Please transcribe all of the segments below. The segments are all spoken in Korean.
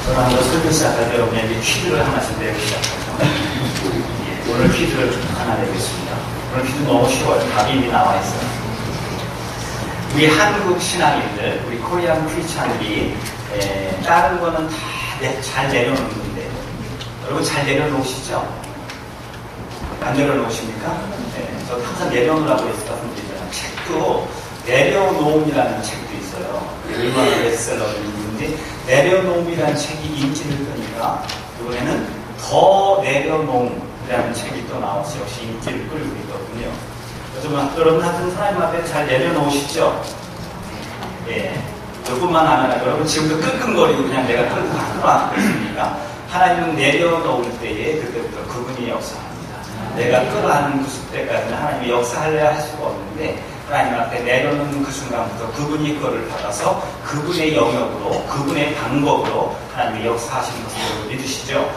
저는 한번 설교 시작할 때 여러분에게 퀴즈를 하나씩 내기 시작하죠. 오늘 퀴즈를 하나 내겠습니다. 오늘 퀴즈 너무 쉬워요. 답이 이미 나와 있어요. 우리 한국 신앙인들, 우리 코리안 크리스찬들이 다른 거는 다 잘 내려놓는데 여러분 잘 내려놓으시죠? 안 내려놓으십니까? 네, 저 항상 내려놓으라고 말씀드리잖아요. 책도 내려놓음이라는 책도 있어요. 얼마나 베스트셀러인지 내려놓음이라는 책이 인기를 끄니까 이번에는 더 내려놓음이라는 책이 또 나와서 역시 인기를 끌고 있거든요. 그래서 여러분 같은 하나님 앞에 잘 내려놓으시죠? 예. 그뿐만 아니라 여러분 지금도 끙끙거리고 그냥 내가 끌고 가는 있습니까? 하나님은 내려놓을 때에 그때부터 그분이 역사합니다. 내가 끌어하는 그 때까지는 하나님이 역사하려 할 수가 없는데 하나님 앞에 내려놓는 그 순간부터 그분이 그거를 받아서 그분의 영역으로 그분의 방법으로 하나님이 역사하시는 것을 믿으시죠?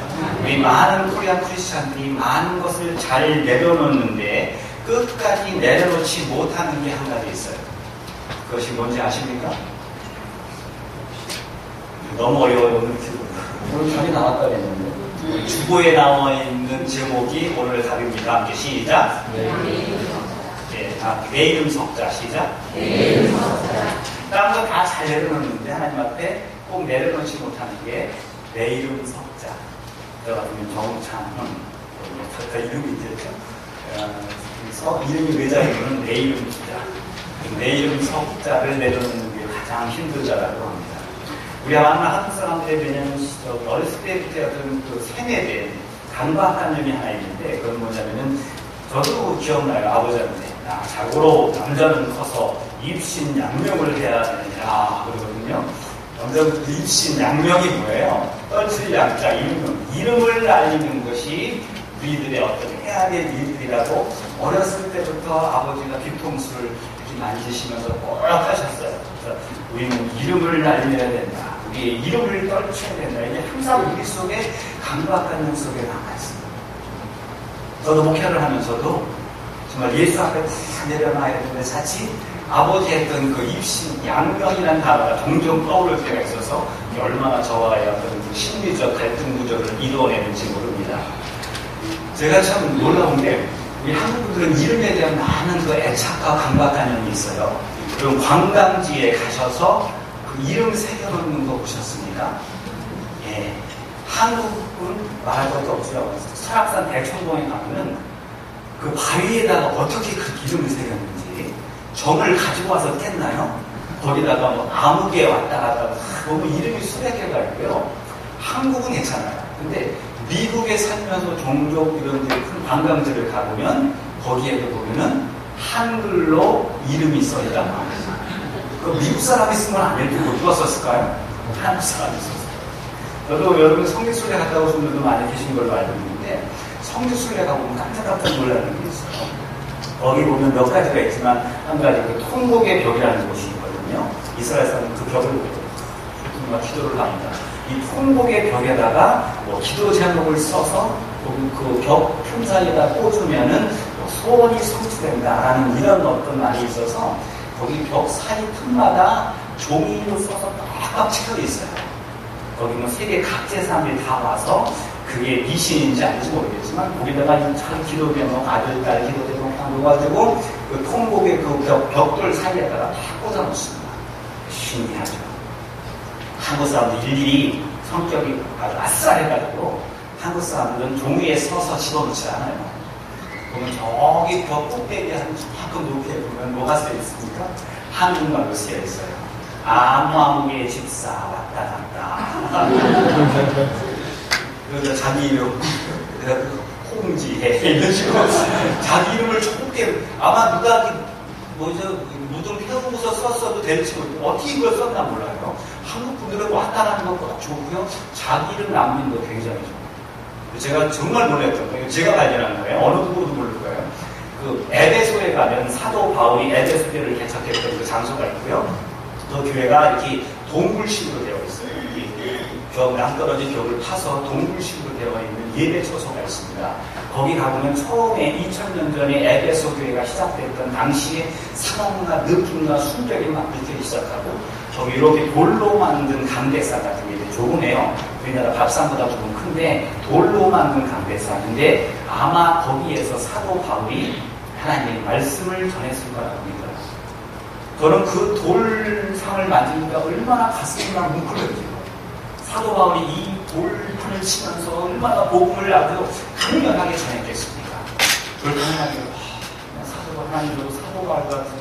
우리 많은 코리안 크리스찬들이 많은 것을 잘 내려놓는데 끝까지 내려놓지 못하는 게 한 가지 있어요. 그것이 뭔지 아십니까? 너무 어려워요. 오늘 답이 나왔다 그랬는데 주보에 나와 있는 제목이 오늘 답입니다. 함께 시작. 내 이름 석자 시작. 내 이름 석자. 다른 거 다 잘 내려놓는데 하나님 앞에 꼭 내려놓지 못하는 게 내 이름 석자. 저 같으면 정찬훈 석자 이름이 있겠죠. 이름이 외자이면 내 이름 석자. 내 이름 석자를 내려놓는 게 가장 힘들다라고 합니다. 우리 아마 한국 사람들의 왜냐면 어렸을 때부터 어떤 그 세뇌된 강박한 점이 하나 있는데 그건 뭐냐면은 저도 기억나요. 아버지한테 자고로 남자는 커서 입신양명을 해야 되느냐 그러거든요. 남자는 입신양명이 뭐예요? 떨칠 양자 이름을 알리는 것이 우리들의 어떤 해야 될 일들이라고 어렸을 때부터 아버지가 뒤통수를 이렇게 만지시면서 꼭 하셨어요. 그래서 우리는 이름을 알려야 된다. 우리의 이름을 떨쳐야 된다. 이게 항상 우리 속에 강박관념 속에 남아있습니다. 저도 목회를 하면서도 정말 예수 앞에 다 내려놔야 되는데 자칫 아버지 했던 그 입신, 양명이라는 단어가 종종 떠오를 때가 있어서 얼마나 저와의 어떤 그 심리적 갈등 구조를 이루어내는지 모릅니다. 제가 참 놀라운 게 우리 한국분들은 이름에 대한 많은 그 애착과 강박관념이 있어요. 그럼 관광지에 가셔서 그 이름 새겨놓는 거 보셨습니까? 예. 한국은 말할 것도 없어요. 설악산 대청봉에 가면은 그 바위에다가 어떻게 그 이름을 새겼는지 점을 가지고 와서 뗐나요? 거기다가 뭐 암흑에 왔다 갔다 너무 이름이 수백 개가 있고요. 한국은 괜찮아요. 근데 미국에 살면서 종종 이런 큰 관광지를 가보면 거기에도 보면은 한글로 이름이 써있단 말이에요. 그 미국 사람이 쓴 건 아닐 테고 누가 썼을까요? 한국 사람이 썼어요. 저도 여러분 성지순례 갔다 오신 분들도 많이 계신 걸로 알고 있는데 성지순례 가보면 깜짝깜짝 놀라는 게 있어요. 거기 보면 몇 가지가 있지만 한 가지 그 통곡의 벽이라는 곳이 있거든요. 이스라엘 사람은 그 벽을 정말 기도를 합니다. 이 통곡의 벽에다가 뭐 기도 제목을 써서 그 벽 틈 사이에다 꽂으면은 소원이 성취된다라는 이런 어떤 말이 있어서 거기 벽 사이 틈마다 종이로 써서 꽉꽉 찍혀 있어요. 거기 뭐 세계 각지 사람들이 다 와서 그게 미신인지 아닌지 모르겠지만 거기다가 참 기도 제목, 아들, 딸 기도 제목 넣어가지고 그 통곡의 그 벽돌 사이에다가 다 꽂아놓습니다. 신기하죠. 한국 사람들 일일이 성격이 아주 아싸해가지고 한국 사람들은 종이에 써서 집어넣지 않아요. 보면 저기 벽 꼭대기에 한 조금 높게 보면 뭐가 쓰여 있습니까? 한국말로 쓰여 있어요. 아무아무개 집사 왔다 갔다. 그래서 자기 이름 홍지혜 이런 식으로 자기 이름을 좁게 아마 누가 무등 펴고서 썼어도 될지 모르겠어요. 어떻게 이걸 썼나 몰라요. 한국 분들은 왔다 가는 것보다 좋고요. 자기 이름 남기는 거 굉장히 좋아요. 제가 정말 놀랐던 거예요. 제가 발견한 거예요. 어느 누구도 모를 거예요. 그 에베소에 가면 사도 바울이 에베소 교회를 개척했던 그 장소가 있고요. 그 교회가 이렇게 동굴식으로 되어 있어요. 낭떠러지 벽을 파서 동굴식으로 되어 있는 예배 처소가 있습니다. 거기 가보면 처음에 2000년 전에 에베소 교회가 시작됐던 당시의 상황과 느낌과 순결이 막 느끼기 시작하고 저기 이렇게 돌로 만든 감대사 같은 게 조그매요. 우리나라 밥상보다 조금 큰데 돌로 만든 강대상인데 아마 거기에서 사도 바울이 하나님의 말씀을 전했을 거라고 믿어요. 저는 그 돌상을 만지니까 얼마나 가슴이 막 뭉클해져요. 사도 바울이 이 돌판을 치면서 얼마나 복음을 아주 강력하게 전했겠습니까? 그걸 하나님, 사도 하나님도 사도 바울 같은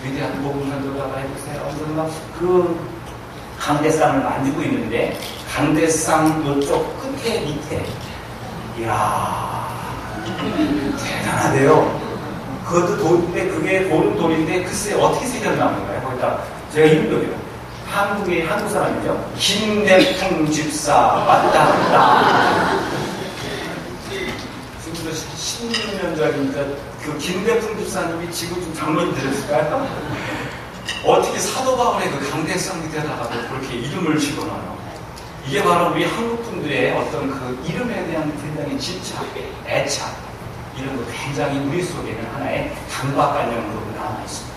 위대한 복음 전도자가 해주세요. 그래서 그 강대상을 만지고 있는데 강대상 이쪽 끝에 밑에 이야 대단하대요. 그것도 돌인데 그게 돌인데 글쎄 어떻게 새겨나온 거예요? 거기다 제가 이름도요. 한국 사람이죠. 김대풍 집사 왔다 갔다. 지금도 16년 전이니까 그 김대풍 집사님이 지금 좀 장로님 되셨을까요? 어떻게 사도 바울의 그 강대상 밑에다가 그렇게 이름을 집어넣어요? 이게 바로 우리 한국 분들의 어떤 그 이름에 대한 굉장히 집착, 애착 이런 거 굉장히 우리 속에는 하나의 강박관념으로 남아있습니다.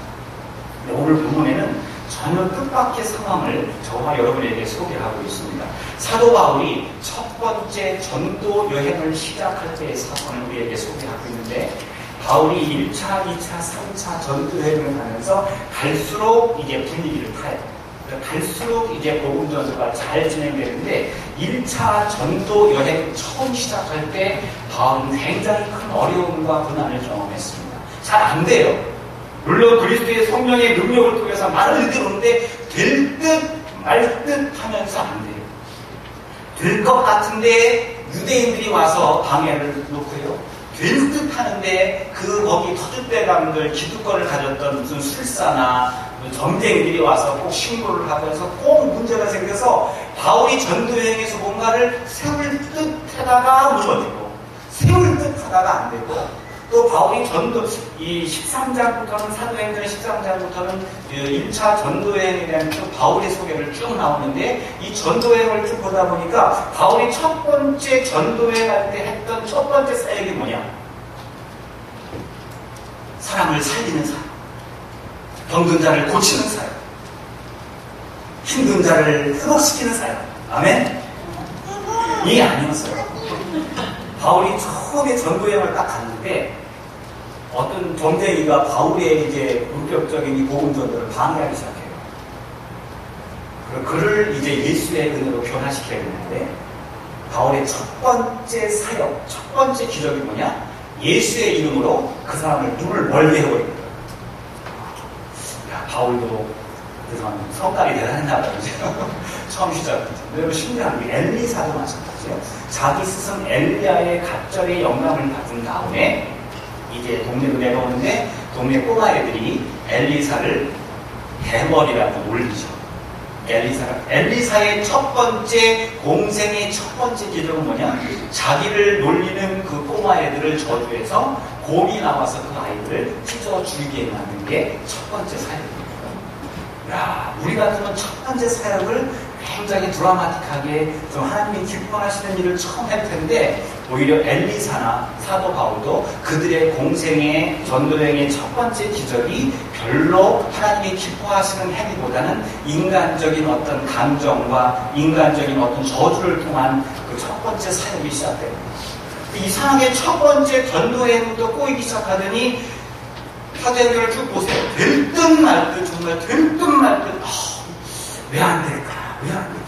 근데 오늘 본문에는 전혀 뜻밖의 상황을 저와 여러분에게 소개하고 있습니다. 사도 바울이 첫 번째 전도 여행을 시작할 때의 사건을 우리에게 소개하고 있는데 바울이 1차, 2차, 3차 전도 여행을 하면서 갈수록 이제 분위기를 타요. 갈수록 이제 복음 전도가 잘 진행되는데 1차 전도 여행 처음 시작할 때 바울은 굉장히 큰 어려움과 고난을 경험했습니다. 잘 안 돼요. 물론 그리스도의 성령의 능력을 통해서 말을 들었는데 될 듯 말 듯 하면서 안 돼요. 될 것 같은데 유대인들이 와서 방해를 놓고요. 될 듯 하는데 거기 터줏대감들 기득권을 가졌던 무슨 술사나 점쟁이들이 와서 꼭 신고를 하면서 꼭 문제가 생겨서 바울이 전도여행에서 뭔가를 세울 듯 하다가 무너지고 세울 듯 하다가 안 되고 또 바울이 이 13장부터는 사도행전 13장부터는 1차 전도여행에 대한 쭉 바울의 소개를 쭉 나오는데 이 전도여행을 쭉 보다 보니까 바울이 첫 번째 전도여행 할 때 했던 첫 번째 사역이 뭐냐? 사람을 살리는 사역, 병든 자를 고치는 사역, 힘든 자를 회복시키는 사역. 아멘? 이게 아니었어요. 바울이 처음에 전도여행을 딱 갔는데 어떤 점쟁이가 바울의 이제 본격적인 이 복음 전도를 방해하기 시작해요. 그를 이제 예수의 은혜로 변화시켜야 되는데 바울의 첫 번째 사역, 첫 번째 기적이 뭐냐? 예수의 이름으로 그 사람을 눈을 멀게 해버린 거예요. 야, 바울도 그래서 성깔이 대단했나 봐요. 처음 시작했죠. 여러분 신기한 게 엘리사도 마찬가지예요. 자기 스승 엘리야의 갑절의 영감을 받은 다음에 이제 동네로 내려오는데 동네 꼬마애들이 엘리사를 대머리라고 놀리죠. 엘리사의 첫 번째 공생의 첫 번째 기적은 뭐냐? 자기를 놀리는 그 꼬마애들을 저주해서 곰이 나와서 그 아이들을 찢어 죽이게 만든 게 첫 번째 사역입니다. 야, 우리 같으면 첫 번째 사역을 굉장히 드라마틱하게 좀 하나님이 기뻐하시는 일을 처음 할 텐데 오히려 엘리사나 사도 바울도 그들의 공생의 전도여행의 첫 번째 기적이 별로 하나님이 기뻐하시는 행위보다는 인간적인 어떤 감정과 인간적인 어떤 저주를 통한 그 첫 번째 사역이 시작됩니다. 이상하게 첫 번째 전도여행부터 꼬이기 시작하더니 사도행전을 쭉 보세요. 될 듯 말 듯 정말 될 듯 말 듯 왜 안 될까? 왜 안 될까?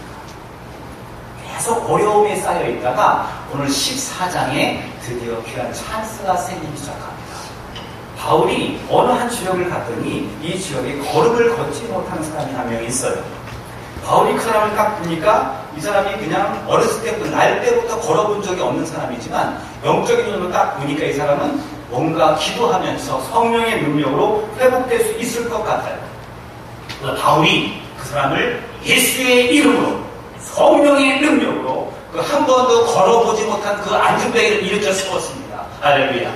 계속 어려움에 쌓여 있다가 오늘 14장에 드디어 귀한 찬스가 생기기 시작합니다. 바울이 어느 한 지역을 갔더니 이 지역에 걸음을 걷지 못하는 사람이 한 명 있어요. 바울이 그 사람을 딱 보니까 이 사람이 그냥 어렸을 때부터 날 때부터 걸어본 적이 없는 사람이지만 영적인 눈으로 딱 보니까 이 사람은 뭔가 기도하면서 성령의 능력으로 회복될 수 있을 것 같아요. 그래서 바울이 그 사람을 예수의 이름으로 성령의 능력으로 그 한 번도 걸어보지 못한 그 안전뱅이를 일으켜 세웠습니다. 할렐루야.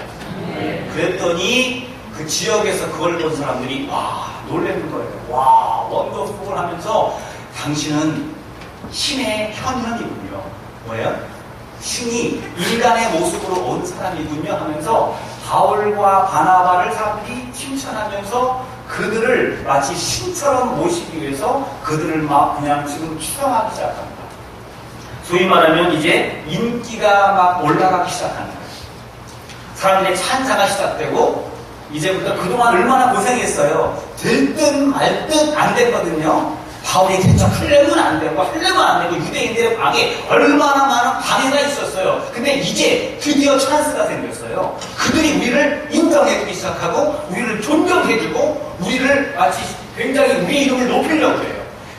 네. 그랬더니 그 지역에서 그걸 본 사람들이 와 놀라는 거예요. 와 원더풀 하면서 당신은 신의 현현이군요. 뭐예요? 신이 인간의 모습으로 온 사람이군요 하면서 바울과 바나바를 사람들이 칭찬하면서 그들을 마치 신처럼 모시기 위해서 그들을 막 그냥 지금 추앙하기 시작합니다. 소위 말하면 이제 인기가 막 올라가기 시작하는 거예요. 사람들의 찬사가 시작되고 이제부터 그동안 얼마나 고생했어요. 될 듯 말 듯 안 됐거든요. 바울이 대처 하려면 안 되고 하려면 안 되고 유대인들의 방에 얼마나 많은 방해가 있었어요. 근데 이제 드디어 찬스가 생겼어요. 그들이 우리를 인정해주기 시작하고 우리를 존경해주고 우리를 마치 굉장히 우리의 이름을 높이려고 해요.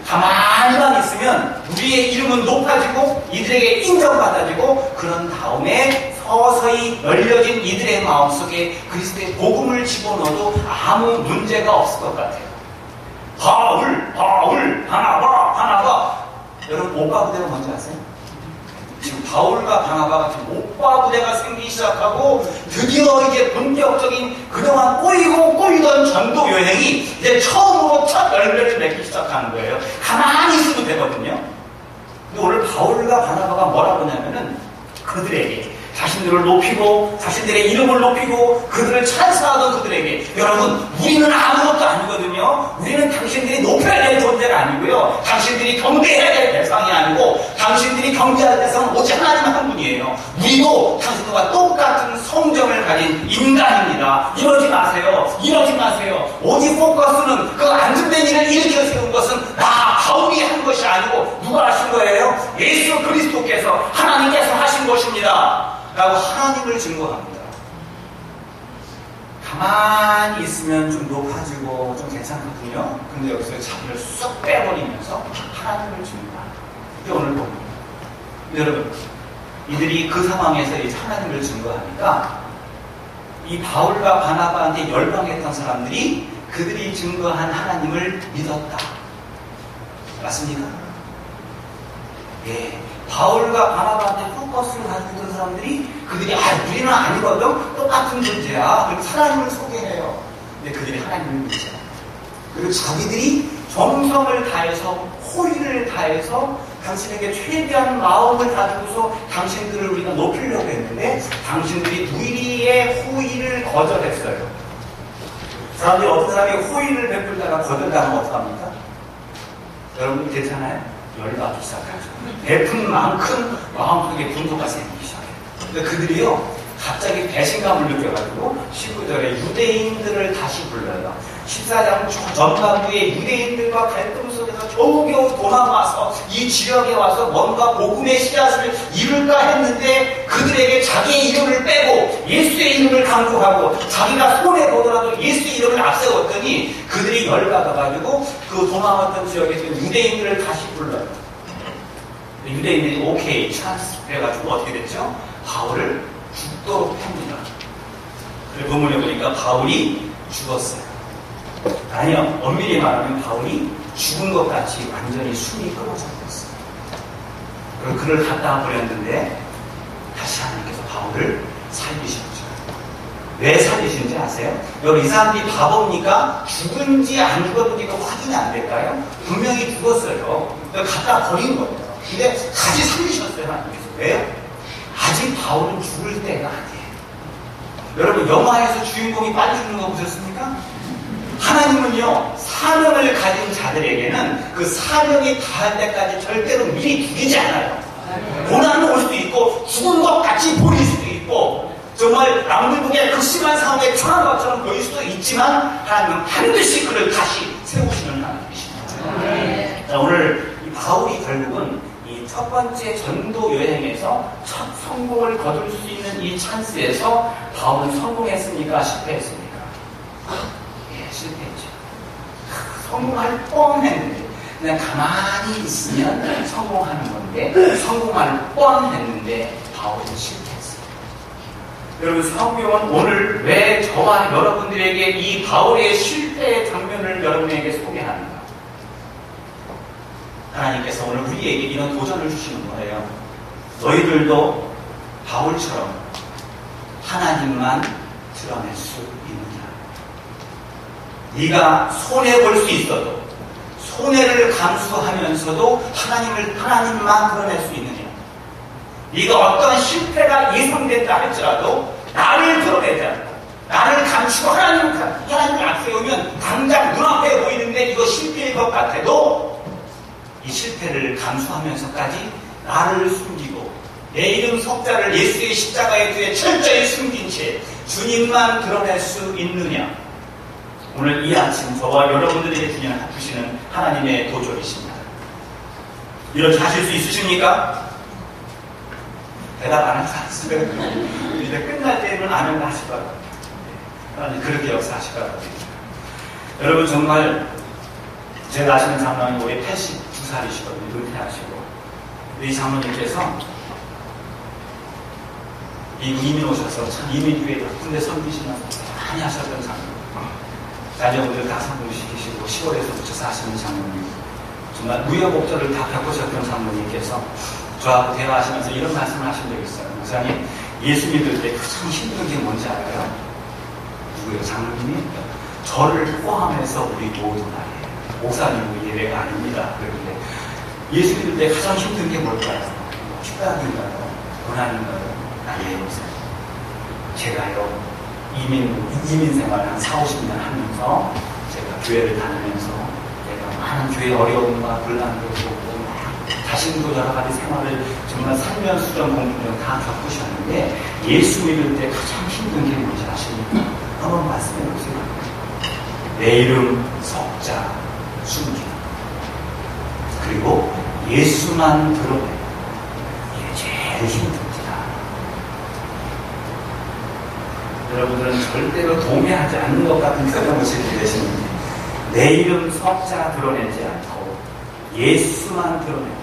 가만히만 있으면 우리의 이름은 높아지고 이들에게 인정받아지고 그런 다음에 서서히 열려진 이들의 마음속에 그리스도의 복음을 집어넣어도 아무 문제가 없을 것 같아요. 바울, 바나바. 여러분 오빠 부대가 뭔지 아세요? 지금 바울과 바나바가 지금 오빠 부대가 생기기 시작하고 드디어 이제 본격적인 그동안 꼬이던 전도 여행이 이제 처음으로 첫 열매를 맺기 시작하는 거예요. 가만히 있어도 되거든요. 근데 오늘 바울과 바나바가 뭐라고 하냐면은 그들에게 자신들을 높이고 자신들의 이름을 높이고 그들을 찬사하던 그들에게 여러분 우리는 아무것도 아니거든요. 우리는 당신들이 높여야 될 존재가 아니고요. 당신들이 경배해야 될 대상이 아니고 당신들이 경배할 대상은 오직 하나님 한 분이에요. 우리도 당신들과 똑같은 성정을 가진 인간입니다. 이러지 마세요. 오직 포커스는 그 안중된 일을 일으켜 세운 것은 나 바울이 한 것이 아니고 누가 하신 거예요? 예수 그리스도께서 하나님께서 하신 것입니다. 라고 하나님을 증거합니다. 가만히 있으면 좀 높아지고 좀 괜찮거든요. 근데 여기서 자기를 쏙 빼버리면서 하나님을 증거합니다. 이게 오늘 복음입니다. 여러분, 이들이 그 상황에서 이제 하나님을 증거하니까 이 바울과 바나바한테 열광했던 사람들이 그들이 증거한 하나님을 믿었다. 맞습니까? 예. 바울과 바나바한테 포커스를 가지고 있던 사람들이 그들이 우리는 아니거든 똑같은 존재야. 그리고 하나님을 소개해요. 근데 그들이 하나님을 믿지 않아요. 그리고 자기들이 정성을 다해서 호의를 다해서 당신에게 최대한 마음을 가지고서 당신들을 우리가 높이려고 했는데 당신들이 우리의 호의를 거절했어요. 사람들이 어떤 사람이 호의를 베풀다가 거절당하면 어떡합니까? 여러분 괜찮아요? 열받기 시작하죠. 베푼 만큼 마음속에 분노가 생기기 시작해요. 근데 그들이요 갑자기 배신감을 느껴가지고 19절에 유대인들을 다시 불러요. 14장 전반부에 유대인들과 갈등 속에서 겨우겨우 도망와서 이 지역에 와서 뭔가 복음의 씨앗을 이룰까 했는데 그들에게 자기의 이름을 빼고 예수의 이름을 강조하고 자기가 손해보더라도 예수의 이름을 앞세웠더니 그들이 열받아가지고 그 도망왔던 지역에서 유대인들을 다시 불러요. 유대인들이 오케이 찬스 그래가지고 어떻게 됐죠? 바울을 죽도록 팹니다. 그리고 본문에 보니까 바울이 죽었어요. 아니요, 엄밀히 말하면 바울이 죽은 것 같이 완전히 숨이 끊어져 버렸어요. 그리고 그를 갖다 버렸는데 다시 하나님께서 바울을 살리셨죠. 왜 살리신지 아세요? 여러분 이 사람들이 바보입니까? 죽은지 안 죽었는지가 확인이 안 될까요? 분명히 죽었어요. 갖다 버린 거예요. 근데 다시 살리셨어요 하나님께서. 왜요? 아직 바울은 죽을 때가 아니에요. 여러분 영화에서 주인공이 빨리 죽는 거 보셨습니까? 하나님은요 사명을 가진 자들에게는 그 사명이 다할 때까지 절대로 미리 죽이지 않아요. 고난은 올 수도 있고 죽은 것 같이 보일 수도 있고 정말 남들보기에 극심한 상황에 처한 것처럼 보일 수도 있지만 하나님은 반드시 그를 다시 세우시는 하나님이십니다. 자, 오늘 이 바울이 결국은 이 첫 번째 전도 여행에서 첫 성공을 거둘 수 있는 이 찬스에서 바울은 성공했습니까? 실패했습니까? 예, 실패했죠. 성공할 뻔했는데 그냥 가만히 있으면 성공하는 건데 성공할 뻔했는데 바울은 실패했어요. 여러분 성경은 오늘 왜 저와 여러분들에게 이 바울의 실패의 장면을 여러분에게 소개합니다. 하나님께서 오늘 우리에게 이런 도전을 주시는 거예요. 너희들도 바울처럼 하나님만 드러낼 수 있느냐? 네가 손해볼 수 있어도 손해를 감수하면서도 하나님만 드러낼 수 있느냐? 네가 어떤 실패가 예상된다 할지라도 나를 드러내지 않고 나를 감추고 하나님을 앞세우면 당장 눈앞에 보이는데 이거 실패일 것 같아도 이 실패를 감수하면서까지 나를 숨기고 내 이름 석자를 예수의 십자가의 뒤에 철저히 숨긴 채 주님만 드러낼 수 있느냐? 오늘 이 아침 저와 여러분들에게 주시는 하나님의 도전이십니다. 이렇게 하실 수 있으십니까? 대답 안 하지 않습니다. 이제 끝날 때는 아멘 하실 거라고. 하나님 그렇게 역사하실 거라고. 여러분 정말 제가 아시는 장로님 올해 89살이시거든요. 은퇴하시고. 이 장로님께서 미국 이민 오셔서 참 이민교회 군대 섬기시면서 많이 하셨던 장로님. 자녀분들 다 성공시키시고 10월에서 붙여서 하시는 장로님. 정말 우여곡절을 다 겪으셨던 장로님께서 저하고 대화하시면서 이런 말씀을 하신 적이 있어요. 목사님, 예수 믿을 때 가장 힘든 게 뭔지 알아요? 누구예요? 장로님이? 저를 포함해서 우리 모두 말이에요. 목사님도 예외가 아닙니다. 그런데 예수 믿을 때 가장 힘든 게 뭘까요? 축락인가요? 고난인가요? 아니에요, 목사님. 제가요, 이민 생활을 한 4, 50년 하면서 제가 교회를 다니면서 제가 많은 교회 어려움과 불난도 겪고 자신도 여러 가지 생활을 정말 산면수전 공부를 다 겪으셨는데 예수 믿을 때 가장 힘든 게 뭔지 아십니까? 한번 말씀해 보세요. 내 이름 석자 숨기는 그리고 예수만 드러내는 이게 제일 힘듭니다. 여러분들은 절대로 동의하지 않는 것 같은 표현을 쓰고 계시는데 내 이름 석자 드러내지 않고 예수만 드러내는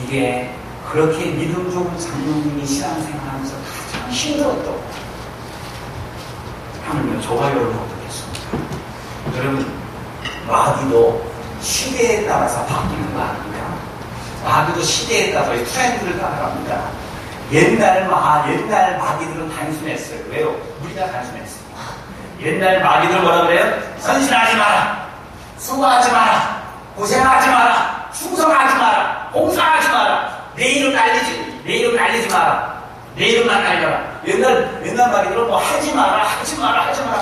이게 그렇게 믿음 좋은 장로님이 신앙생활하면서 가장 힘들었던 하물며 저와 여러분 어떻겠습니까? 여러분 마귀도 시대에 따라서 바뀌는 거 아닙니까? 마귀도 시대에 따라서 트렌드를 따라갑니다. 옛날 마귀들은 단순했어요. 왜요? 우리가 단순했어요. 옛날 마귀들 뭐라 그래요? 선신하지 마라, 수고하지 마라, 고생하지 마라, 충성하지 마라, 봉사하지 마라, 내 이름 날리지 마라, 내 이름만 날려라. 옛날 마귀들은 뭐 하지 마라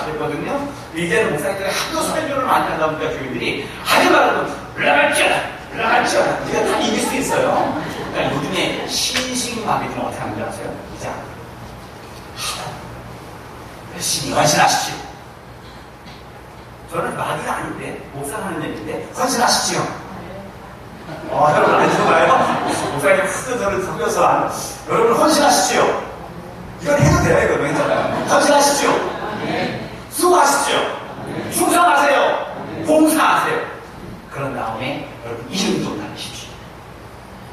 그랬거든요. 이제는 목사님들이 하도 설교를 많이 하다 보니까 교인들이 하지 말라고 올라갈지어라. 우리가 다 이길 수 있어요. 그러니까 요즘에 신식 마귀들은 어떻게 하는지 아세요? 이제 열심히 헌신하십시오. 저는 마귀가 아닌데 목사가 하는 얘기인데 헌신하십시오. 여러분 안 좋아요? 목사님 하도 저를 속여서 여러분 헌신하십시오. 이건 해도 돼요. 이거 괜찮아요. 헌신하십시오. 수고하십시오. 충성하세요. 봉사하세요. 그런 다음에 여러분 이름 좀 날리십시오.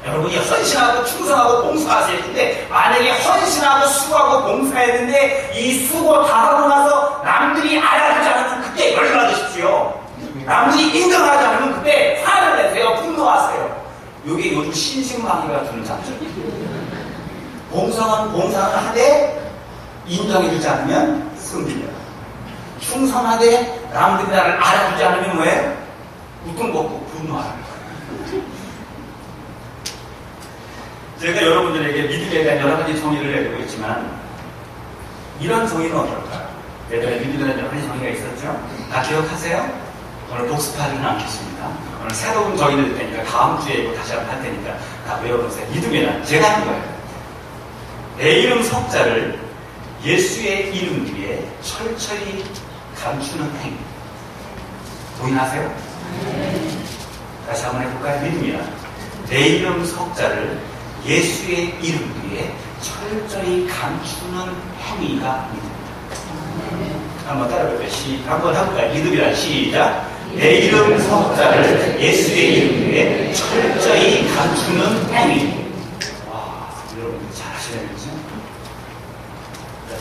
여러분이 헌신하고 충성하고 봉사하세요. 근데 만약에 헌신하고 수고하고 봉사했는데 이 수고 다 하고 나서 남들이 알아주지 않으면 그때 열받으십시오. 남들이 인정하지 않으면 그때 화를 내세요. 분노하세요. 이게 요즘 신식마귀가 주는 장점이에요. 봉사는 하되 인정해주지 않으면 승리해요. 충성하되 남들이 나를 알아주지 않으면 뭐예요? 웃돈 먹고 분노하는 거예요. 제가 여러분들에게 믿음에 대한 여러 가지 정의를 내리고 있지만 이런 정의는 어떨까요? 예전에 믿음에 대한 여러 가지 정의가 있었죠? 다 기억하세요? 오늘 복습하지는 않겠습니다. 오늘 새로운 정의를 들 테니까 다음 주에 이거 다시 한번 할 테니까 다 외워보세요. 믿음이란 제가 하는 거예요. 내 이름 석자를 예수의 이름 위에 철저히 감추는 행위. 동의하세요? 다시 한번 해볼까요? 믿음이란 내 이름 석자를 예수의 이름 위에 철저히 감추는 행위가 믿음입니다. 한번 따라해볼까요? 한번 해볼까요? 믿음이란 시작. 내 이름 석자를 예수의 이름 위에 철저히 감추는 행위. 와, 여러분들 잘 하시네요.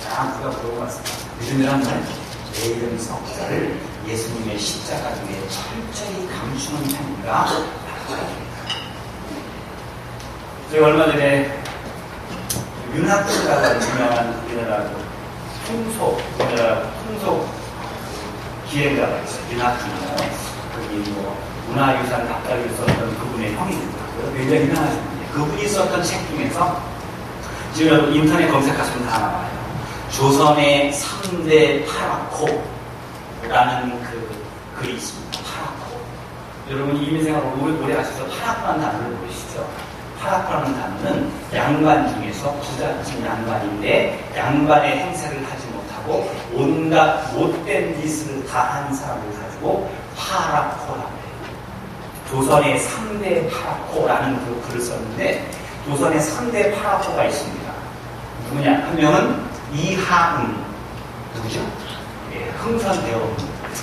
자, 누가 물어보고 왔습니다. 믿음이란 말, 내 이름 석자를 예수님의 십자가 위에 철저히 감추는 행위가 바랍니다. 제가 얼마 전에 윤학교라는 유명한 우리나라 풍속 기획가가 있어요. 윤학교인가요? 거기 뭐 문화유산 답가를 썼던 그분의 형이 있더라고요. 굉장히 유명하신 분이에요. 그분이 썼던 책 중에서 지금 인터넷 검색하시면 다 나와요. 조선의 3대 파라코라는 그 글이 있습니다. 파라코. 여러분 이민생활 오래 하셔서 파라코라는 단어를 모르시죠? 파라코라는 단어는 양반 중에서 부잣집 양반인데 양반의 행세를 하지 못하고 온갖 못된 짓을 다 한 사람을 가지고 파라코라고 해요. 조선의 3대 파라코라는 그 글을 썼는데 조선의 3대 파라코가 있습니다. 누구냐? 한 명은 이하응. 누구죠? 예, 흥선대원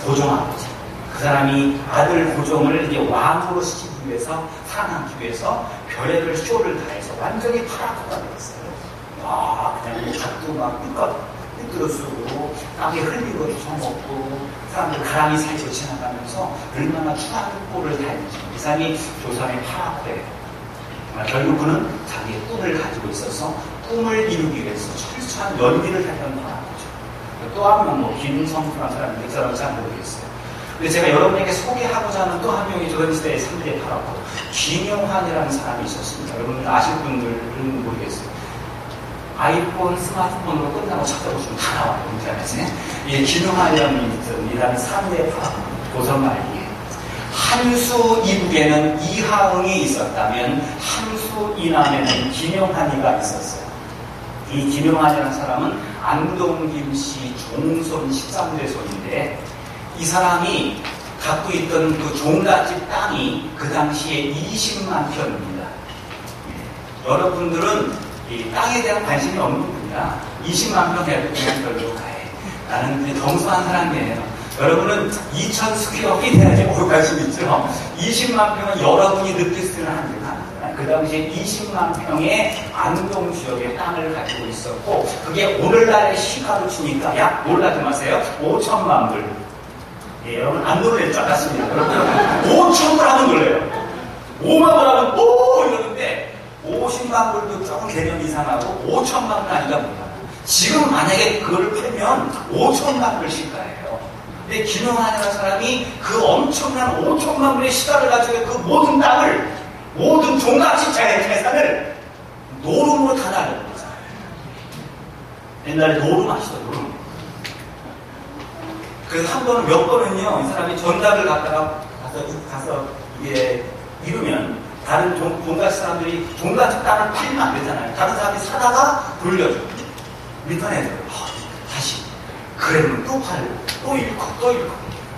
고종아버지. 그 사람이 아들 고종을 이제 왕으로 시키기 위해서 사랑하기 위해서 별의별 쇼를 다해서 완전히 파라코가 되었어요. 와, 그냥 닭도 막 삐뚤어 쓰고 땅에 흘리고 주워먹고 사람들 가랑이 사이로 지나가면서 얼마나 추한 꼴을 다했는지. 이 사람이 조선의 파라코예요. 결국 그는 자기의 꿈을 가지고 있어서 꿈을 이루기 위해서 철저한 연기를 했던 파라코죠. 또 한 명, 김성수라는 사람인데 그 사람은 잘 모르겠어요. 근데 제가 여러분에게 소개하고자 하는 또 한 명이 조선시대의 3대 파라코, 김용환이라는 사람이 있었습니다. 여러분 아실 분들은 모르겠어요. 아이폰, 스마트폰으로 끝나고 찾아보시면 다 나와요, 인터넷에. 이 김용환이라는 이 사람이 3대 파라코, 조선 말기에. 한수 이북에는 이하응이 있었다면 한수 이남에는 김용환이가 있었어요. 이 김용환이라는 사람은 안동김씨 종손 13대 손인데 이 사람이 갖고 있던 그 종갓집 땅이 그 당시에 20만 평입니다. 여러분들은 이 땅에 대한 관심이 없는 분이라 20만 평 해도 그냥 별로 가해. 나는 그냥 경소한 사람이에요. 여러분은 2,000스퀘어피 돼야지 뭘 관심 있죠. 20만 평은 여러분이 느낄 수 있는 한계가 아니잖아요. 그 당시에 20만 평의 안동 지역의 땅을 가지고 있었고 그게 오늘날의 시가로 치니까 약 놀라지 마세요. 5천만 불. 예, 여러분 안 놀랄 줄 알았습니다. 여러분 5천 불 하면 놀래요. 5만 불 하면 오 이러는데 50만 불도 조금 개념 이상하고 5천만 불 아니까 뭐야. 지금 만약에 그걸 팔면 5천만 불 시가예요. 근데 김용환이라는 사람이 그 엄청난 5천만 불의 시가를 가지고 그 모든 땅을, 모든 종갓집 재산을 노름으로 다 날려버렸어요. 옛날에 노름 아시죠? 노름. 그래서 한 번은 몇 번은요, 이 사람이 전답을 갖다가 가서 이게 이루면 다른 종갓집 사람들이 종갓집 땅을 팔면 안 되잖아요. 다른 사람이 사다가 돌려줘. 리턴해줘요. 다시. 그러면 또 팔고. 또 잃고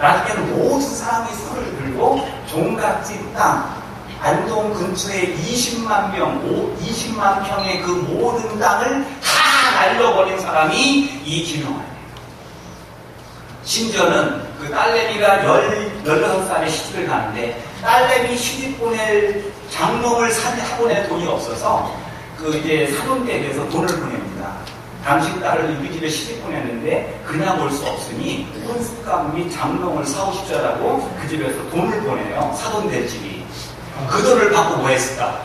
나중에는 모든 사람이 손을 들고 종갓집 땅 안동 근처에 20만 평의 그 모든 땅을 다 날려버린 사람이 이 김용환이에요. 심지어는 그 딸내미가 16살에 시집을 가는데 딸내미 시집 보낼 장롱을 사보낼 돈이 없어서 그 이제 사돈댁에서 돈을 보냅니다. 당신 딸을 우리 집에 시집 보냈는데 그냥 올 수 없으니 혼숙감 및 장롱을 사오십시오라고 그 집에서 돈을 보내요. 사돈댁 집이. 그 돈을 받고 뭐 했을까?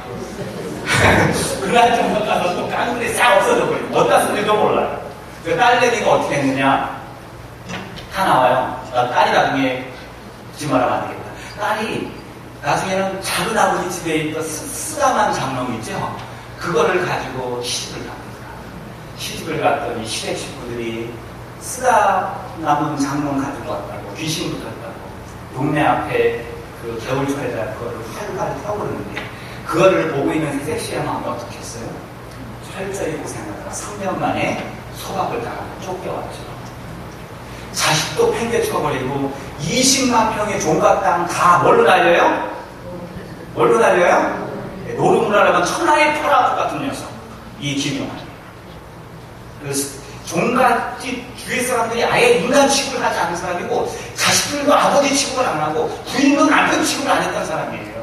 그날 정도 가서 또 깡그리 싹 없어져 버리고 어디다 쓰는지도 몰라요. 그 딸내미가 어떻게 했느냐? 다 나와요. 딸이 나중에 지말하면 안 되겠다. 딸이 나중에는 작은 아버지 집에 있던 쓰다만 장롱 있죠? 그거를 가지고 시집을 갑니다. 시집을 갔더니 시댁 식구들이 쓰다 남은 장롱 가지고 왔다고 귀신 붙었다고 동네 앞에 그 겨울철에다 그거를 활발 태워오르는데 그거를 보고 있는 새색 씨의 마음이 어떻겠어요? 철저히 고생하다가 3년 만에 소박을 당하고 쫓겨왔죠. 자식도 팽개쳐버리고 20만 평의 종갓 땅 다 뭘로 날려요? 뭘로 날려요? 노름을 하려면 천하의 파라코 같은 녀석 이 김용환. 종갓집 주위 사람들이 아예 인간 취급을 하지 않은 사람이고 자식들도 아버지 취급을 안 하고 부인도 남편 취급을 안 했던 사람이에요.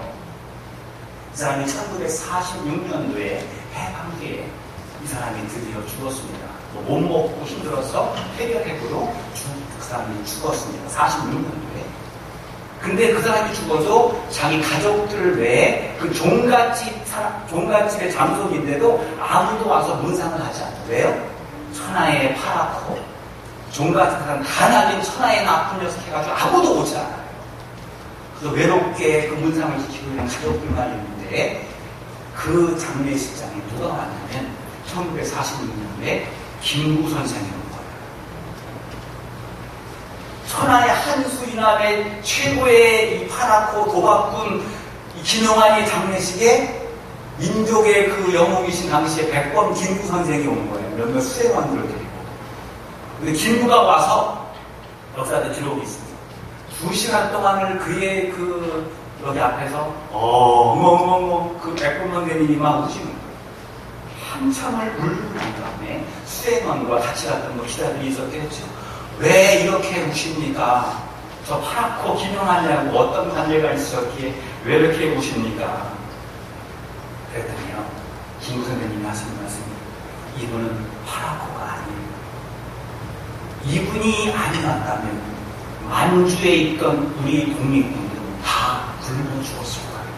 이 사람이 1946년도에 해방기에 이 사람이 드디어 죽었습니다. 못 먹고 힘들어서 폐결핵으로 그 사람이 죽었습니다. 46년도에. 근데 그 사람이 죽어도 자기 가족들 외에 그 종갓집의 장손인데도 아무도 와서 문상을 하지 않아요. 왜요? 천하의 파라코, 종갓집 사람 다 날린 천하의 나쁜 녀석 해가지고 아무도 오지 않아요. 그래서 외롭게 그 문상을 지키고 있는 가족들만 있는데 그 장례식장에 누가 왔냐면 1946년에 김구 선생이 온 거예요. 천하의 한수이남의 최고의 이 파라코 도박꾼 이 김용환의 장례식에 민족의 그 영웅이신 당시에 백범 김구 선생이 온 거예요. 몇몇 수행원들을 데리고. 근데 김구가 와서 역사대 기록이 있습니다. 2시간 동안을 그의 그 여기 앞에서 그 백범 선생님이 막 우시는 거예요. 한참을 울고 난 다음에 수행원과 같이 갔던 기자들이 있었겠죠. 왜 이렇게 우십니까? 저 파랗고 기명하냐고 어떤 관계가 있었기에 왜 이렇게 우십니까? 그랬더니요, 김 선생님이 하시는 말씀이, 이분은 파랗고가 아니에요. 이분이 아니었다면 만주에 있던 우리 독립군들은 다 굶어 죽었을 거예요.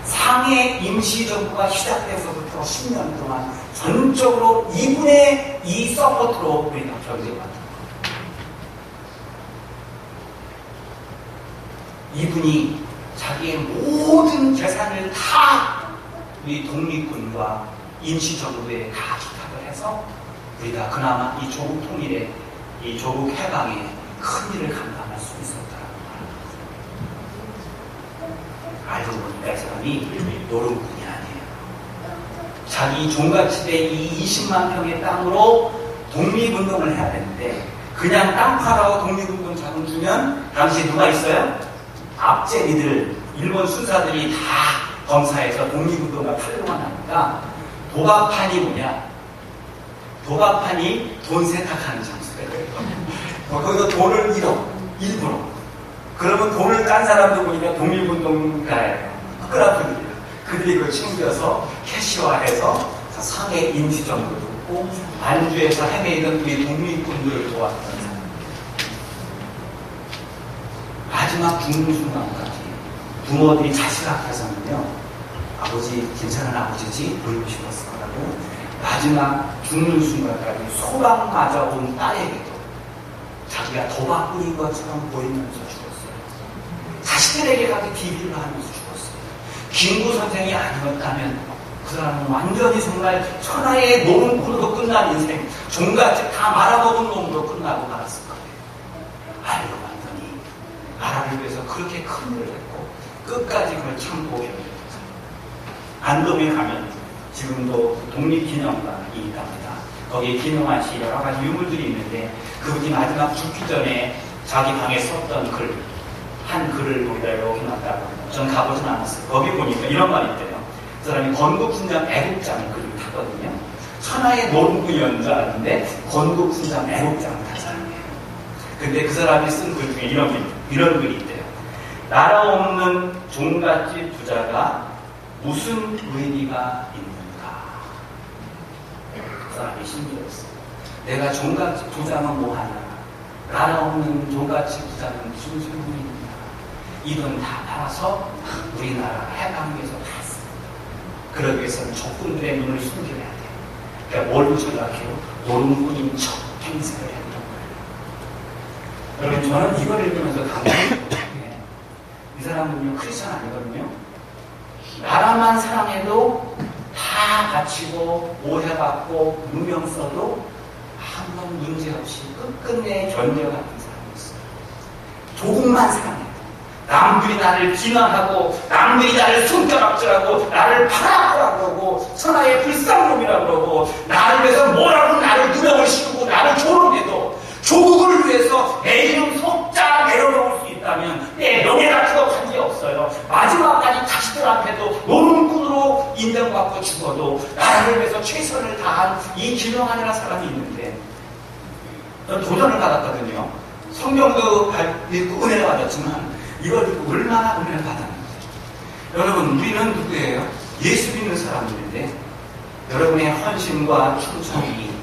상해 임시정부가 시작돼서부터 10년 동안 전적으로 이분의 이 서포트로 우리가 견뎌왔다. 이분이 자기의 모든 재산을 다 우리 독립군과 임시정부에 다 기탁을 해서 우리가 그나마 이 조국 통일에, 이 조국 해방에 큰 일을 감당할 수 있었다라고 말합니다. 알고 보니까 이 사람이 노름꾼이 아니에요. 자기 종갓집에 이 20만 평의 땅으로 독립운동을 해야 되는데 그냥 땅 팔아서 독립운동 자금 주면 당시 누가 있어요? 앞제리들, 일본 순사들이 다 검사해서 독립운동가 팔로만 하니까 도박판이 뭐냐? 도박판이 돈 세탁하는 장소예요. 거기서 돈을 잃어, 일부러. 그러면 돈을 딴 사람도 보니까 독립운동가예요. 끌어들이요. 그들이 그걸 챙겨서 캐시화해서 상해 임시정부도 있고 만주에서 헤매이던 우리 독립군들을 도왔던 사람. 마지막 죽는 순간까지 부모들이 자식 앞에서는요, 아버지 괜찮은 아버지지 울고 싶었을 거라고 마지막 죽는 순간까지 소방마저 온 딸에게도 자기가 도박꾼인 것처럼 보이면서 죽었어요. 자식들에게까지 비비를 하면서 죽었어요. 김구 선생이 아니었다면 그 사람은 완전히 정말 천하의 노름꾼으로 끝난 인생, 종갓집 다 말아먹은 놈으로 끝나고 말았을 거예요. 알고 봤더니 나라를 위해서 그렇게 큰 일을 했고 끝까지 그걸 참고 견뎠어요. 안동에 가면 지금도 독립기념관이 있답니다. 거기에 기념하신 여러 가지 유물들이 있는데 그분이 마지막 죽기 전에 자기 방에 썼던 글, 한 글을 거기다 이렇게 놨다고 합니다. 전 가보진 않았어요. 거기 보니까 이런 말이 있대요. 그 사람이 건국훈장 애국장을 글을 탔거든요. 천하의 노름꾼이었는 줄 알았는데 건국훈장 애국장을 탄 사람이에요. 근데 그 사람이 쓴 글 중에 이런 글이 있대요. 나라 없는 종갓집 부자가 무슨 의미가 있는가? 그 사람이 신기했어요. 내가 종갓집 부자는 뭐하냐? 나라 없는 종갓집 부자는 무슨 소용이 있느냐? 이 돈 다 팔아서 우리나라 해방 위해서 갔어. 그러기 위해서는 적군들의 눈을 숨겨야 돼요. 그러니까 뭘 전락해요? 노름꾼인 척 행세를 했던 거예요. 여러분, 저는 이걸 읽으면서 감동했거든요. 이 사람은요, 크리스천 아니거든요. 나라만 사랑해도 다 바치고 오해받고 누명 써도 아무런 문제없이 끝끝내 견뎌갔던 사람이었어요. 조금만 사랑해도 남들이 나를 비난하고 남들이 나를 손가락질하고 나를 파라라고 그러고 천하의 불쌍놈이라고 그러고 나를 위해서 뭐라고 나를 누명을 씌우고 나를 조롱해도 조국을 위해서 내 이름 속자 내려놓을 수 있다면 내 명예 같은 거 관계없어요. 마지막까지 자식들 앞에도 노름꾼으로 인정받고 죽어도 나라를 위해서 최선을 다한 이 김영환이라는 사람이 있는데 저는 도전을 받았거든요. 성경도 읽고 은혜를 받았지만 이걸 듣고 얼마나 은혜를 받았는지. 여러분, 우리는 누구예요? 예수 믿는 사람들인데 여러분의 헌신과 충성이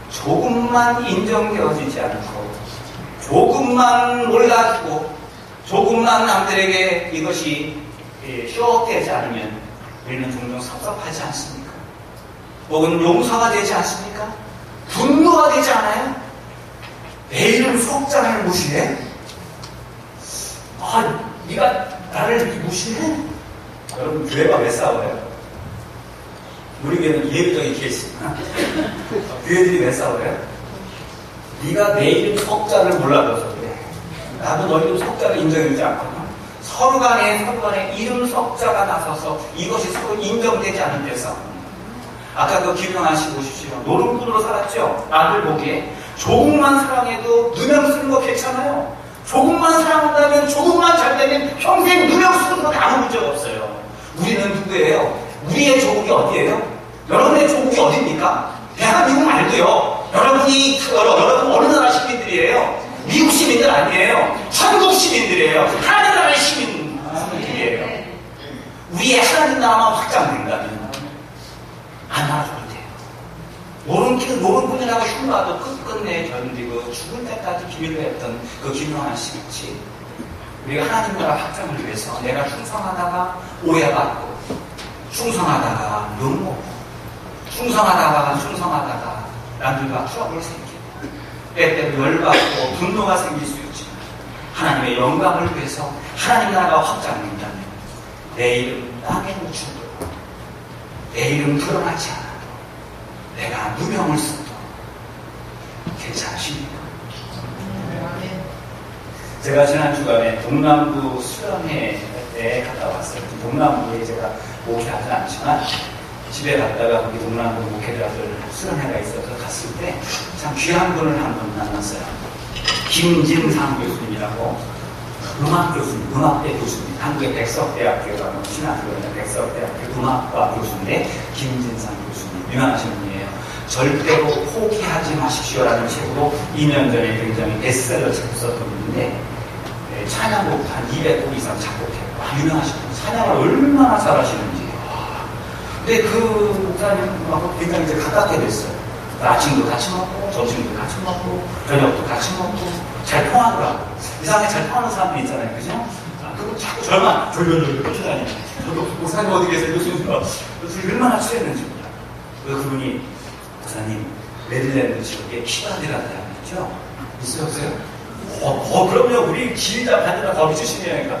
조금만 인정되어지지 않고 조금만 몰라주고 조금만 남들에게 이것이 쇼되지 않으면 우리는 종종 섭섭하지 않습니까? 혹은 용서가 되지 않습니까? 분노가 되지 않아요? 내 이름 속장을 무시해? 네가 나를 이렇게 무시해? 여러분, 교회가 왜 싸워요? 우리 교회는 예외적인 케이스구나. 교회들이 왜 싸워요? 네가 내 이름 석자를 몰라줘서 그래. 나도 너 이름 석자를 인정해주지 않거든. 서로 간에 이름 석자가 나서서 이것이 서로 인정되지 않은 데서 아까 그 김영한 씨 보십시오. 노름꾼으로 살았죠. 아들 보기에 조금만 사랑해도 누명 쓰는 거 괜찮아요. 조금만 사랑한다면 조금만 잘 되면 평생 누명 쓰는 건 아무 문제가 없어요. 우리는 누구예요? 우리의 조국이 어디예요? 여러분의 조국이 어디입니까? 대한민국 말고요. 여러분 어느 나라 시민들이에요? 미국 시민들 아니에요. 한국 시민들이에요. 하나님 나라의 시민들이에요. 우리의 하나님 나라만 확장된다면 안 알아줘도 돼요. 노름꾼이라고 흉봐도 끝끝내 견디고 죽을 때까지 비밀로 했던 그 김영한 씨 같이 우리가 하나님 나라 확장을 위해서 내가 충성하다가 오해받고 충성하다가 욕먹고 충성하다가 남들과 트러블 생기고 때때로 열받고 분노가 생길 수 있지만 하나님의 영광을 위해서 하나님 나라가 확장된다면 내 이름 땅에 묻혀도 내 이름 드러나지 않아도 내가 누명을 써도 괜찮으십니까? 제가 지난 주간에 동남부 수련회에 갔다 왔어요. 동남부에 제가 목회하진 않지만 집에 갔다가 거기 동남부 목회자들 수련회가 있어서 갔을 때 참 귀한 분을 한 분 만났어요. 김진상 교수님이라고 음악대 교수님, 한국의 백석대학교라는 신학교의 백석대학교 음악과 교수인데 김진상 교수님 유명하신 분이에요. 절대로 포기하지 마십시오라는 책으로 2년 전에 굉장히 베스트셀러 책을 썼던 분인데 찬양곡 한 200곡 이상 작곡해요. 유명하신 분. 찬양을 얼마나 잘하시는지. 근데 그 목사님하고 굉장히 이제 가깝게 됐어요. 아침도 같이 먹고, 점심도 같이 먹고, 저녁도 같이 먹고, 잘 통하더라고. 이상하게 잘 통하는 사람들이 있잖아요. 그죠? 그리고 자꾸 저만 돌돌돌 쫓아다니고, 저도 목사님 어디 계세요? 교수님, 얼마나 취했는지 몰라. 그분이, 목사님, 메릴랜드 지역에 키바디라는 데가 있죠? 있어요, 없어요? 그럼요. 우리 지휘자 반대로 거기 출신이니까,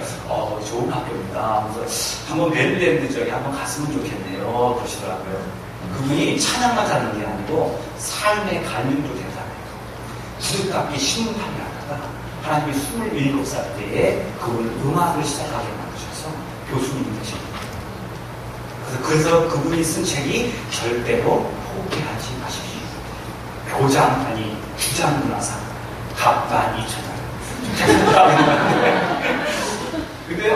좋은 학교입니다. 그래서 한번 메릴랜드 지역에 한번 갔으면 좋겠네요. 그러시더라고요. 그분이 찬양만 하는 게 아니고 삶의 갈림도 대단해요. 구두깎이 신문판을 하다가 하나님이 27살 때에 그분을 음악을 시작하게 만드셔서 교수님이 되십니다. 그래서 그분이 쓴 책이 절대로 포기하지 마십시오. 교장, 아니 주장문화상 갑반 2천원. 근데요,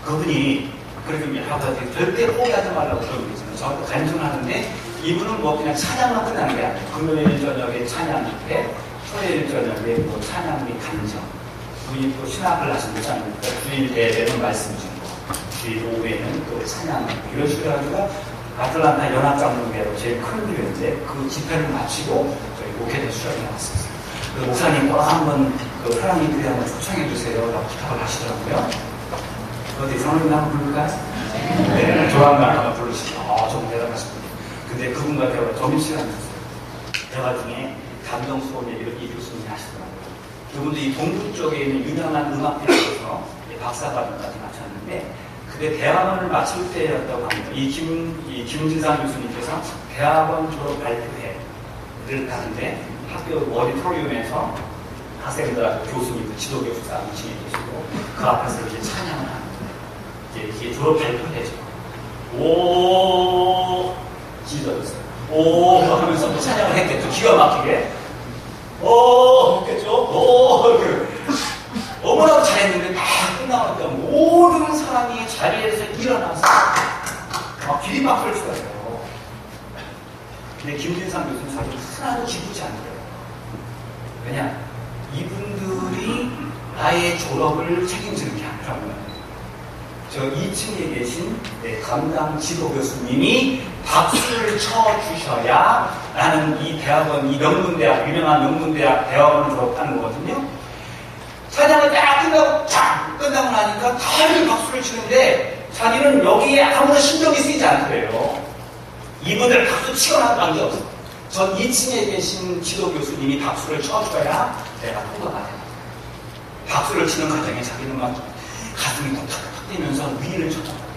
그분이 그렇게 하다가 절대 포기하지 말라고 그러고 있잖아요. 저도 간증하는데 이분은 뭐 그냥 찬양만 끝나는 게 아니에요. 금요일 저녁에 찬양 때, 토요일 저녁에 뭐 찬양 및 간정. 그분이 또 신학을 하신다지 않습니까? 주일 예배는 말씀 전거, 주일 오후에는 또 찬양 이런 식으로 해가지고 아틀란타 연합장로교회로 제일 큰 교회인데 그 집회를 마치고 저희 목회자 수련회 왔었어요. 그 목사님 또 한번 그 하나님 교회 한번 초청해 주세요 라고 부탁을 하시더라고요. 어디 성님 한번 부를까요? 네, 조만간 한번 부르시죠. 정말 대단하신 분이에요. 근데 그분과 대화 점심시간이 있었어요. 대화 중에 감동스러운 얘기를 이 교수님이 하시더라고요. 그분도 이 동부 쪽에 있는 유명한 음악대학에서 박사과정까지 마쳤는데 그때 대학원을 마칠 때였다고 합니다. 이 김진상 교수님께서 대학원 졸업 발표회를 하는데 학교 오디토리움에서 학생들하고 교수님들, 지도교수 싸움이 진행되시고 그 앞에서 이렇게 찬양을 하는 이게 졸업 발표회죠. 오, 지저였어요. 오, 하면서 찬양을 했겠죠. 기가 막히게. 오, 했겠죠. 오, 너무나 잘했는데 다 끝나니까 모든 사람이 자리에서 일어나서 막 기립박수를 쳐요. 근데 김진상 교수는 사실 하나도 기쁘지 않더라고요. 왜냐? 이분들이 나의 졸업을 책임지는 게 아니라는 거예요. 저 2층에 계신 담당 지도 교수님이 박수를 쳐주셔야 나는 이 대학원, 이 명문대학, 유명한 명문대학 대학원을 졸업하는 거거든요. 찬양을 딱 끝나고 나니까 다들 박수를 치는데 자기는 여기에 아무런 신경이 쓰이지 않더래요. 이분들 박수 치거나 관계 없어. 전 2층에 계신 지도 교수님이 박수를 쳐줘야 내가 통과가 돼요. 박수를 치는 과정에 자기는 막 가슴이 톡톡 뛰면서 위를 쳐다봐요.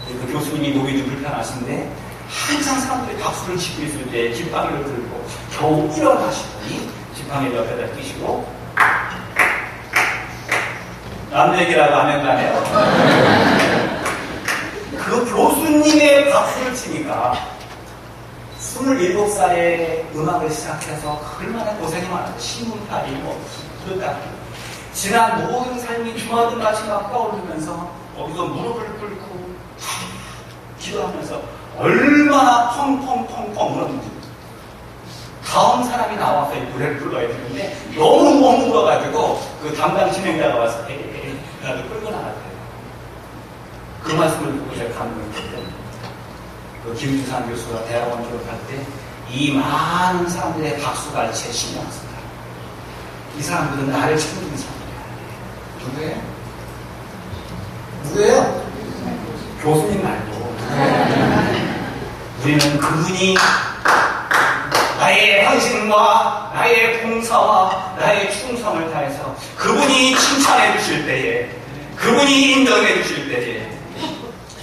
그 교수님이 몸이 좀 불편하신데 항상 사람들이 박수를 치고 있을 때 지팡이를 들고 겨우 일어나시더니 지팡이를 옆에다 끼시고 남 얘기라고 하면 가네요. 그 교수님의 박수를 치니까 27살에 음악을 시작해서 얼마나 고생이 많아요. 신문팔이 뭐 그렇다. 지난 모든 삶이 주마등같이 막 떠오르면서 거기서 무릎을 꿇고 기도하면서 얼마나 펑펑펑펑 울었는지. 다음 사람이 나와서 이 노래를 불러야 되는데 너무 못 울어가지고 그 담당 진행자가 와서 나도 끌고 나갔대요. 그 말씀을 듣고 제가 감동했거든요. 그 김주산 교수가 대학원 졸업할 때 이 많은 사람들의 박수가 제 신경 쓰다. 이 사람들은 나를 챙기는 사람들이야. 누구예요? 누구예요? 교수님 말고. 우리는 그분이 나의 헌신과 나의 봉사와 나의 충성을 다해서 그분이 칭찬해 주실 때에, 그분이 인정해 주실 때에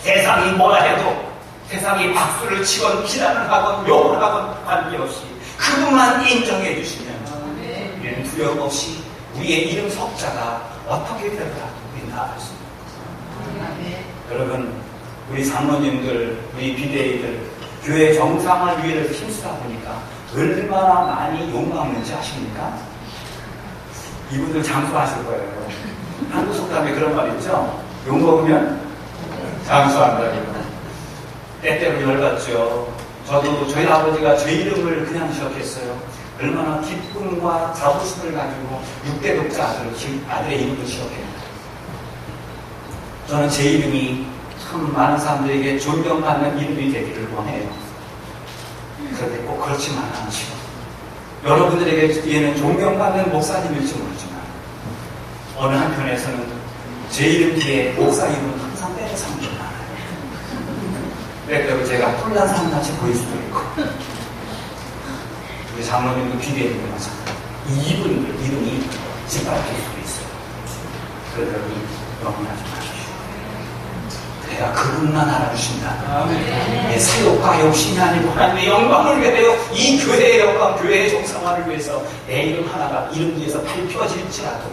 세상이 뭐라 해도, 세상이 박수를 치건 비난을 하건 욕을 하건 관계없이 그분만 인정해 주시면 우리는 두려움 없이 우리의 이름 석자가 어떻게 될까 우리 나아갈 수 있습니다. 여러분, 우리 장로님들, 우리 비대위들 교회 정상을 위해서 힘쓰다 보니까 얼마나 많이 욕먹는지 아십니까? 이분들 장수하실 거예요. 한국 속담에 그런 말 있죠? 욕먹으면 장수한다고. 때때로 열받죠. 저도 저희 아버지가 제 이름을 그냥 지었겠어요. 얼마나 기쁨과 자부심을 가지고 6대 독자 아들의 이름을 지었겠나. 저는 제 이름이 참 많은 사람들에게 존경받는 이름이 되기를 원해요. 그런데 꼭 그렇지만 않죠. 여러분들에게는 존경받는 목사님일지 모르지만 어느 한편에서는 제 이름 뒤에 목사 이름은 항상 빼는 사람들이 많아요. 그래서 제가 뿔난 사람같이 보일 수도 있고 우리 장로님도 비대위도 마찬가지로 이분들 이름이 짓밟힐 수도 있어요. 그래서 영원하지 마십시오. 내가 그분만 알아주신다. 내 사욕과 욕심이 아니고 하나님의 영광을 위하여 이 교회의 영광, 교회의 정상화를 위해서 내 이름 하나가 이름 뒤에서 밝혀질지라도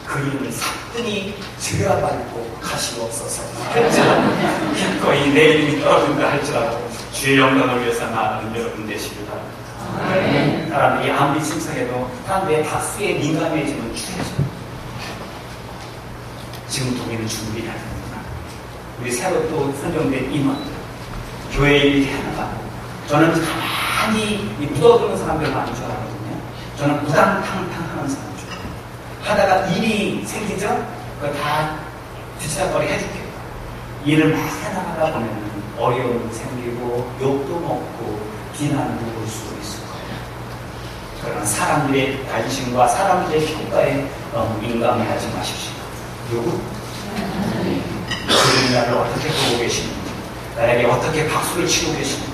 그 이름을 사뿐히 죄가밟고 가시옵소서. 기꺼이 내 이름이 떨어진다 할지라도 주의 영광을 위해서 나아가는 여러분 되시길 바랍니다. 사람들이 아무리 칭찬해도 사람들의 박수에 민감해지면 추해져. 지금부터 우리는 준비해야 됩니다. 우리 새로 또 선정된 임원들, 교회 일이 해나가고, 저는 가만히 묻어두는 사람들 많은 줄 알거든요. 저는 무당탕탕 하는 사람 줄 알아요. 하다가 일이 생기죠? 그거 다 뒤치다거리 해줄게요. 일을 막 해나가다 보면 어려움도 생기고, 욕도 먹고, 비난도 볼 수 있을 거예요. 그러나 사람들의 관심과 사람들의 평가에 너무 민감해하지 마십시오. 누구? 그분이 나를 어떻게 보고 계시는지, 나에게 어떻게 박수를 치고 계시는지,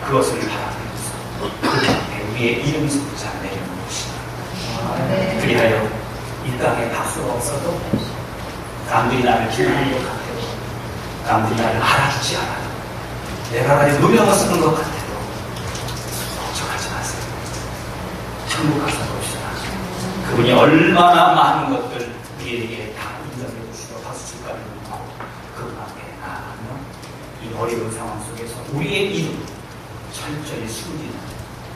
그것을 바라보면서 그 앞에 우리의 이름 석자 내려놓읍시다. 그리하여 이 땅에 박수가 없어도 남들이 나를 기다리는 것 같아도, 남들이 나를 알아주지 않아도, 내가 나를 누명을 쓰는 것 같아도 걱정하지 마세요. 천국 가서 봅시다. 그분이 얼마나 많은 것들 우리에게 다 인정해 주시고 박수 칠 까를 놓고 그분 앞에 나아가며 이 어려운 상황 속에서 우리의 이름 철저히 숨기는,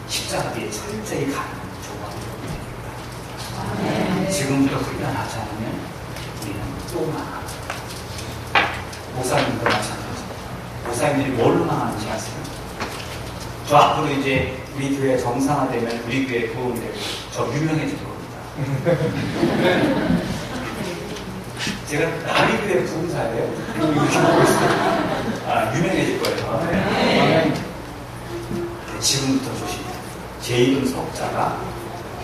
십자가 뒤에 철저히 가는 조각이 됩니다. 지금부터 훈련하지 않으면 우리는 또 망합니다. 목사님도 마찬가지입니다. 목사님들이 뭘로 망하는지 아세요? 저 앞으로 이제 우리 교회 정상화되면 우리 교회 도움이 되고 저 유명해질 겁니다. 제가 나리 교회 부흥사예요. 유명해질 거예요. 지금부터 조심해요. 제 이름 석자가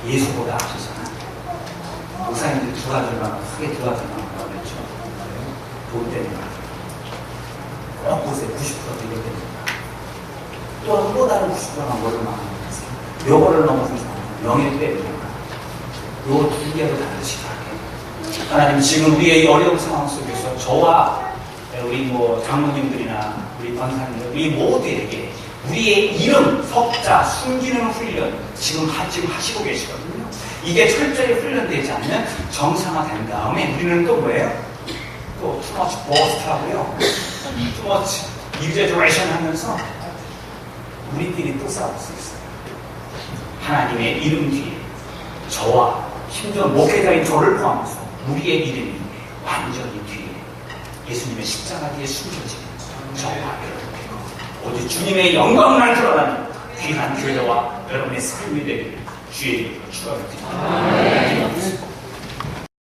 예수보다 앞서서는 목사님들이 두 가지만 크게 두 가지만 그랬죠. 돈 때문에 꼭 보세요. 90% 이거 때문에. 또 다른 90%가 뭐를 망하는지 요거를 넘어선 사람은 명예 때문에 요 두 개로 다르시 바랍니다. 하나님, 지금 우리의 이 어려운 상황 속에서 저와 우리 장로님들이나 우리 권사님들, 우리 모두에게 우리의 이름 석자 숨기는 훈련 지금 하시고 계시거든요. 이게 철저히 훈련되지 않으면 정상화된 다음에 우리는 또 뭐예요? 또 too much boast 하고요. too much exaggeration 하면서 우리끼리 또 싸울 수 있어요. 하나님의 이름 뒤에 저와 심지어 목회자인 저를 포함해서 우리의 이름이 완전히 뒤에 예수님의 십자가 뒤에 숨겨진 저와 여러분이고 오직 주님의 영광만 드러나는 귀한 교회와 여러분의 삶이 되기를 주의 이름으로 축원드립니다.